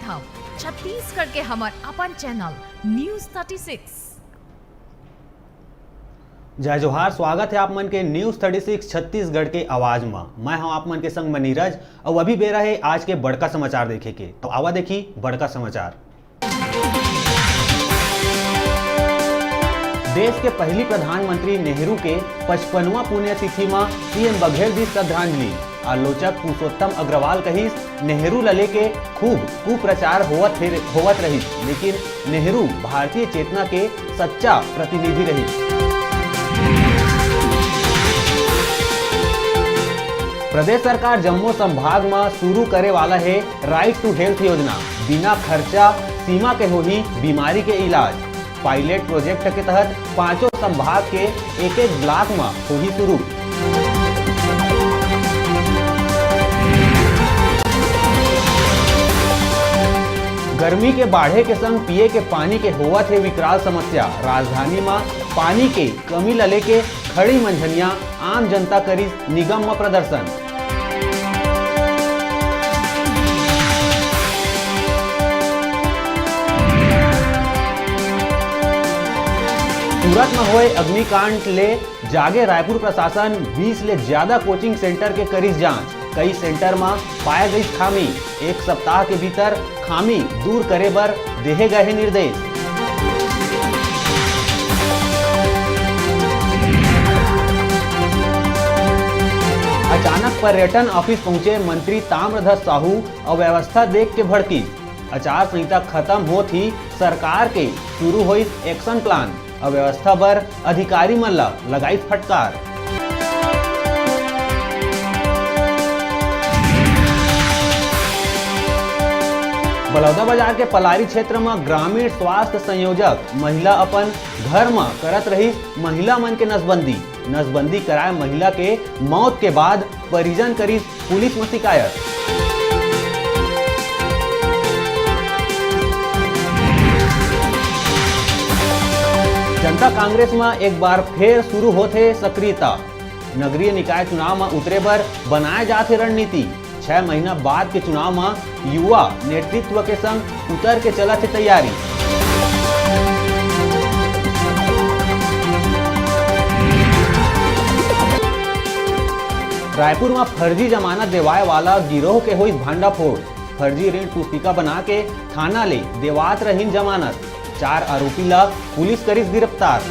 देखब छत्तीसगढ़ के हमर अपन चैनल न्यूज 36। जय जोहार, स्वागत है आप मन के न्यूज 36 छत्तीसगढ़ के आवाज में। मैं हूं आप मन के संग में नीरज और अभी बेरा है आज के बड़का समाचार देखे के। तो आवा देखी बड़का समाचार। देश के पहली प्रधानमंत्री नेहरू के 55वां पुण्यतिथि में सीएम बघेल दी श्रद्धांजलि। आलोचक पुरुषोत्तम अग्रवाल कहिस नेहरू लले के खूब कुप्रचार होवत रही, लेकिन नेहरू भारतीय चेतना के सच्चा प्रतिनिधि रही। प्रदेश सरकार जम्मू संभाग में शुरू करे वाला है राइट टू हेल्थ योजना। बिना खर्चा सीमा के होही बीमारी के इलाज। पायलट प्रोजेक्ट के तहत पांचों संभाग के एक ब्लॉक में होही शुरू। गर्मी के बाढ़े के संग पिए के पानी के होवत है विकराल समस्या। राजधानी में पानी के कमी लले के खड़ी मंझनिया आम जनता करी निगम में प्रदर्शन। सूरत में हुए अग्निकांड ले जागे रायपुर प्रशासन 20 ले ज्यादा कोचिंग सेंटर के करीज जांच। कई सेंटर में पाया गई खामी। एक सप्ताह के भीतर खामी दूर करे बर देहे गए निर्देश। अचानक पर्यटन ऑफिस पहुंचे मंत्री ताम्रध्वज साहू और व्यवस्था देख के भड़की। आचार संहिता खत्म होत ही सरकार के शुरू हुई एक्शन प्लान। अव्यवस्था पर अधिकारी मन लगाई फटकार। बलौदाबाजार के पलारी क्षेत्र में ग्रामीण स्वास्थ्य संयोजक महिला अपन घर में करत रही महिला मन के नसबंदी कराए महिला के मौत के बाद परिजन करी पुलिस में शिकायत। जनता कांग्रेस में एक बार फिर शुरू होते सक्रियता। नगरीय निकाय चुनाव में उतरे पर बनाए जाते रणनीति। 6 महीना बाद के चुनाव में युवा नेतृत्व के संग उतर के चला थे तैयारी। रायपुर में फर्जी जमानत देवाए वाला गिरोह के हुई भांडाफोड़। फर्जी ऋण पुस्तिका बना के थाना ले देवात रहीन जमानत। 4 आरोपी ला पुलिस करीस गिरफ्तार।